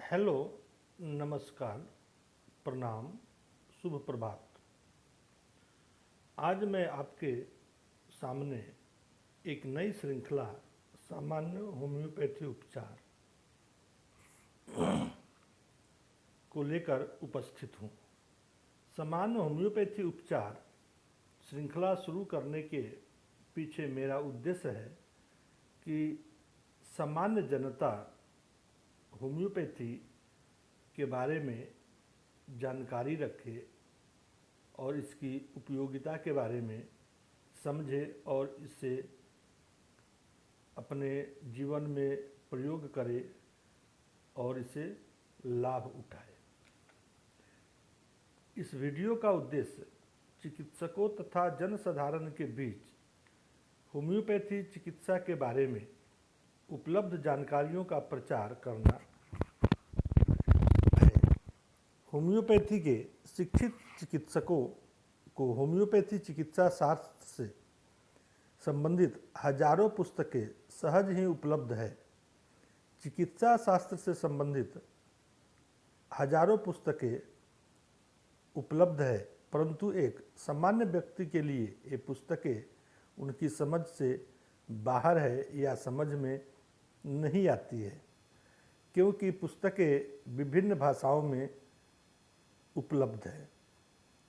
Hello, नमस्कार, प्रणाम, शुभ प्रभात। आज मैं आपके सामने एक नई श्रृंखला सामान्य होम्योपैथी उपचार को लेकर उपस्थित हूँ। सामान्य होम्योपैथी उपचार श्रृंखला शुरू करने के पीछे मेरा उद्देश्य है कि सामान्य जनता होम्योपैथी के बारे में जानकारी रखे और इसकी उपयोगिता के बारे में समझे और इसे अपने जीवन में प्रयोग करे और इसे लाभ उठाए। इस वीडियो का उद्देश्य चिकित्सकों तथा जनसाधारण के बीच होम्योपैथी चिकित्सा के बारे में उपलब्ध जानकारियों का प्रचार करना है। होम्योपैथी के शिक्षित चिकित्सकों को होम्योपैथी चिकित्सा शास्त्र से संबंधित हजारों पुस्तकें सहज ही उपलब्ध है। चिकित्सा शास्त्र से संबंधित हजारों पुस्तकें उपलब्ध है, परंतु एक सामान्य व्यक्ति के लिए ये पुस्तकें उनकी समझ से बाहर है या समझ में नहीं आती है, क्योंकि पुस्तकें विभिन्न भाषाओं में उपलब्ध है।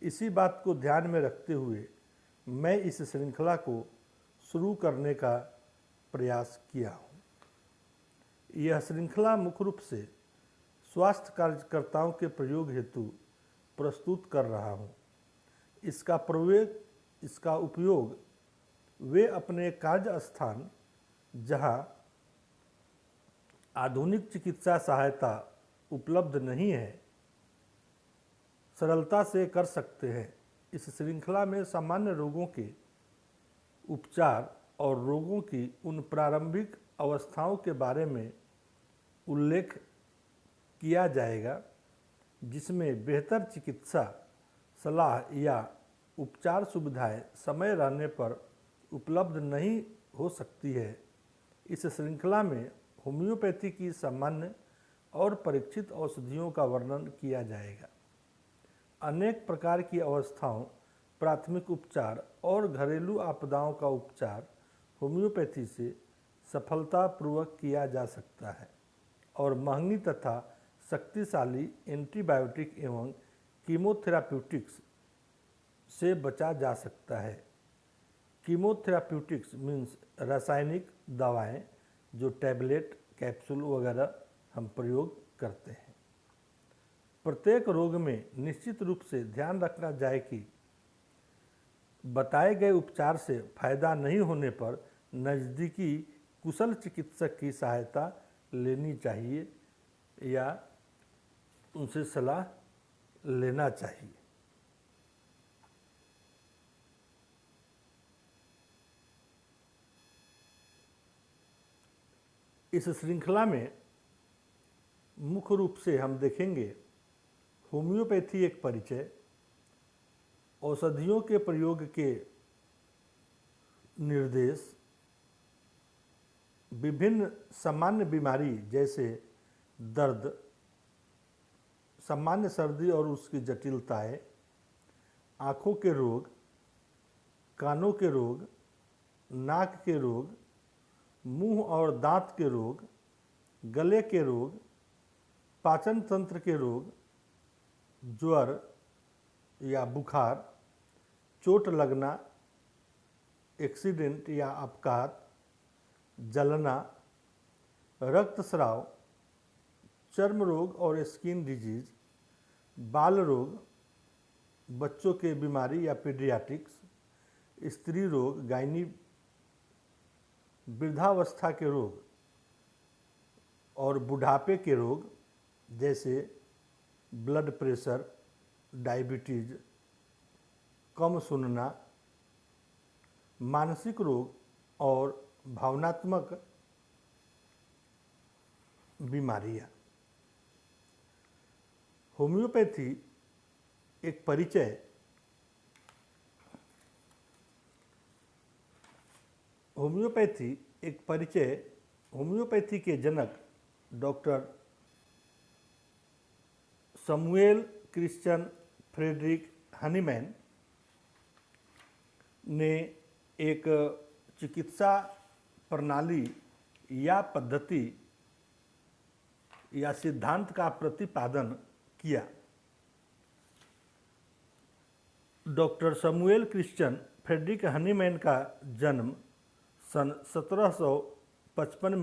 इसी बात को ध्यान में रखते हुए मैं इस श्रृंखला को शुरू करने का प्रयास किया हूँ। यह श्रृंखला मुख्य रूप से स्वास्थ्य कार्यकर्ताओं के प्रयोग हेतु प्रस्तुत कर रहा हूँ। इसका उपयोग वे अपने कार्य स्थान, जहाँ आधुनिक चिकित्सा सहायता उपलब्ध नहीं है, सरलता से कर सकते हैं। इस श्रृंखला में सामान्य रोगों के उपचार और रोगों की उन प्रारंभिक अवस्थाओं के बारे में उल्लेख किया जाएगा जिसमें बेहतर चिकित्सा सलाह या उपचार सुविधाएं समय रहने पर उपलब्ध नहीं हो सकती है। इस श्रृंखला में होम्योपैथी की सामान्य और परीक्षित औषधियों का वर्णन किया जाएगा। अनेक प्रकार की अवस्थाओं, प्राथमिक उपचार और घरेलू आपदाओं का उपचार होम्योपैथी से सफलतापूर्वक किया जा सकता है और महंगी तथा शक्तिशाली एंटीबायोटिक एवं कीमोथेराप्यूटिक्स से बचा जा सकता है। कीमोथेराप्यूटिक्स मीन्स रासायनिक दवाएं जो टैबलेट, कैप्सूल वगैरह हम प्रयोग करते हैं। प्रत्येक रोग में निश्चित रूप से ध्यान रखना जाए कि बताए गए उपचार से फायदा नहीं होने पर नज़दीकी कुशल चिकित्सक की सहायता लेनी चाहिए या उनसे सलाह लेना चाहिए। इस श्रृंखला में मुख्य रूप से हम देखेंगे होम्योपैथी एक परिचय, औषधियों के प्रयोग के निर्देश, विभिन्न सामान्य बीमारी जैसे दर्द, सामान्य सर्दी और उसकी जटिलताएं, आँखों के रोग, कानों के रोग, नाक के रोग, मुंह और दांत के रोग, गले के रोग, पाचन तंत्र के रोग, ज्वर या बुखार, चोट लगना, एक्सीडेंट या अपघात, जलना, रक्तस्राव, चर्म रोग और स्किन डिजीज, बाल रोग, बच्चों के बीमारी या पीडियाट्रिक्स, स्त्री रोग, गायनी, वृद्धावस्था के रोग और बुढ़ापे के रोग जैसे ब्लड प्रेशर, डायबिटीज, कम सुनना, मानसिक रोग और भावनात्मक बीमारियां। होम्योपैथी एक परिचय। होम्योपैथी के जनक doctor Samuel Christian Frederick Hahnemann ने एक चिकित्सा प्रणाली या पद्धति या सिद्धांत का प्रतिपादन किया। Doctor Samuel Christian Frederick Hahnemann का जन्म सन 1755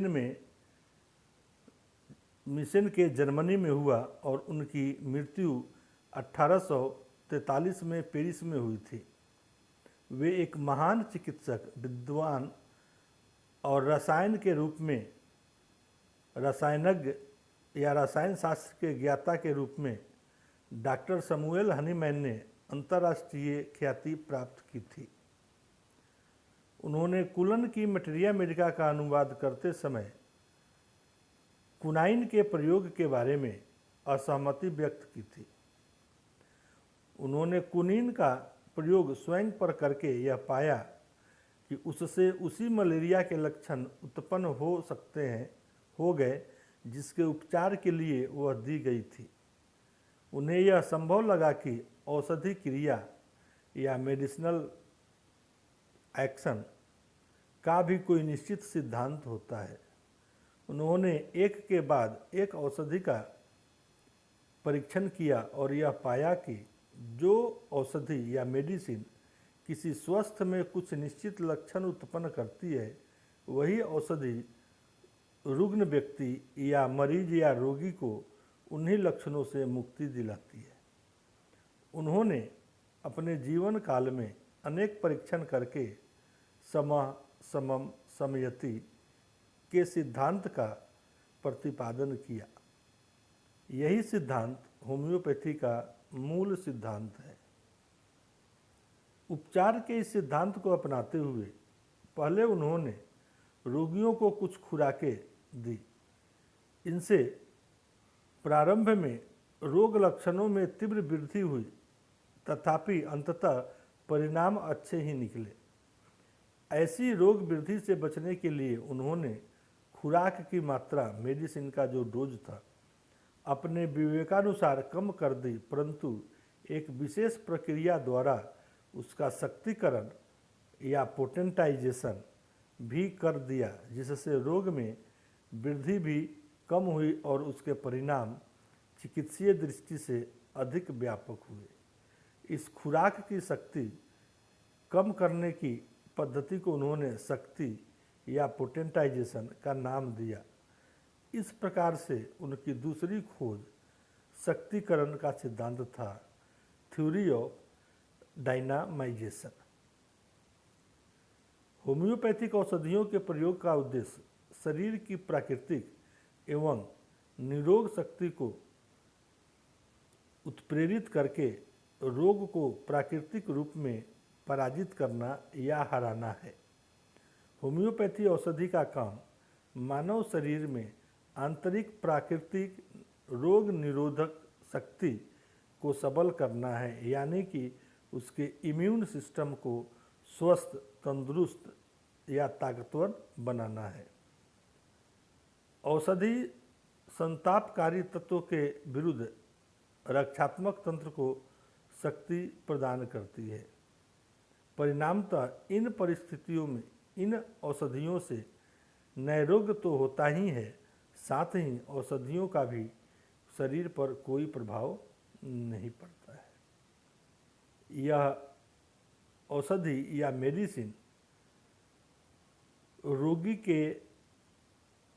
में मिशन के जर्मनी में हुआ और उनकी मृत्यु 1843 में पेरिस में हुई थी। वे एक महान चिकित्सक, विद्वान और रसायन के रूप में रसायनज्ञ या रसायन शास्त्र के ज्ञाता के रूप में डॉक्टर समुएल हनीमैन ने अंतर्राष्ट्रीय ख्याति प्राप्त की थी। उन्होंने कुलन की मटेरिया मेडिका का अनुवाद करते समय कुनाइन के प्रयोग के बारे में असहमति व्यक्त की थी। उन्होंने कुनीन का प्रयोग स्वयं पर करके यह पाया कि उससे उसी मलेरिया के लक्षण उत्पन्न हो गए जिसके उपचार के लिए वह दी गई थी। उन्हें यह संभव लगा कि औषधि क्रिया या मेडिसिनल एक्शन का भी कोई निश्चित सिद्धांत होता है। उन्होंने एक के बाद एक औषधि का परीक्षण किया और यह पाया कि जो औषधि या मेडिसिन किसी स्वस्थ में कुछ निश्चित लक्षण उत्पन्न करती है, वही औषधि रुग्ण व्यक्ति या मरीज या रोगी को उन्हीं लक्षणों से मुक्ति दिलाती है। उन्होंने अपने जीवन काल में अनेक परीक्षण करके समः समम समयति के सिद्धांत का प्रतिपादन किया। यही सिद्धांत होम्योपैथी का मूल सिद्धांत है। उपचार के इस सिद्धांत को अपनाते हुए पहले उन्होंने रोगियों को कुछ खुराकें दी। इनसे प्रारंभ में रोग लक्षणों में तीव्र वृद्धि हुई, तथापि अंततः परिणाम अच्छे ही निकले। ऐसी रोग वृद्धि से बचने के लिए उन्होंने खुराक की मात्रा, मेडिसिन का जो डोज था, अपने विवेकानुसार कम कर दी, परंतु एक विशेष प्रक्रिया द्वारा उसका शक्तिकरण या पोटेंटाइजेशन भी कर दिया, जिससे रोग में वृद्धि भी कम हुई और उसके परिणाम चिकित्सीय दृष्टि से अधिक व्यापक हुए। इस खुराक की शक्ति कम करने की पद्धति को उन्होंने शक्ति या पोटेंटाइजेशन का नाम दिया। इस प्रकार से उनकी दूसरी खोज शक्तिकरण का सिद्धांत था, थ्योरी ऑफ डायनामाइजेशन। होम्योपैथिक औषधियों के प्रयोग का उद्देश्य शरीर की प्राकृतिक एवं निरोग शक्ति को उत्प्रेरित करके रोग को प्राकृतिक रूप में पराजित करना या हराना है। होम्योपैथी औषधि का काम मानव शरीर में आंतरिक प्राकृतिक रोग निरोधक शक्ति को सबल करना है, यानी कि उसके इम्यून सिस्टम को स्वस्थ, तंदुरुस्त या ताकतवर बनाना है। औषधि संतापकारी तत्वों के विरुद्ध रक्षात्मक तंत्र को शक्ति प्रदान करती है। परिणामतः इन परिस्थितियों में इन औषधियों से नैरोग्य तो होता ही है, साथ ही औषधियों का भी शरीर पर कोई प्रभाव नहीं पड़ता है। यह औषधि या मेडिसिन रोगी के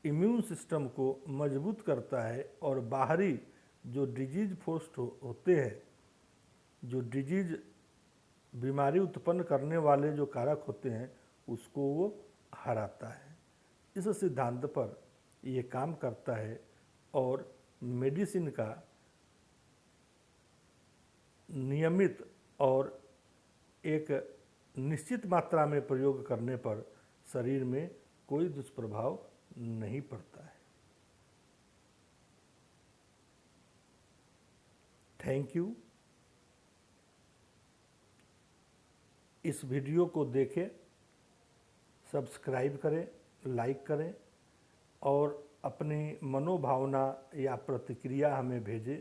इम्यून सिस्टम को मजबूत करता है और बाहरी जो डिजीज फोर्स होते हैं, जो डिजीज बीमारी उत्पन्न करने वाले जो कारक होते हैं, उसको वो हराता है। इस सिद्धांत पर ये काम करता है और मेडिसिन का नियमित और एक निश्चित मात्रा में प्रयोग करने पर शरीर में कोई दुष्प्रभाव नहीं पड़ता है। Thank you. इस वीडियो को देखें, सब्सक्राइब करें, लाइक करें और अपनी मनोभावना या प्रतिक्रिया हमें भेजें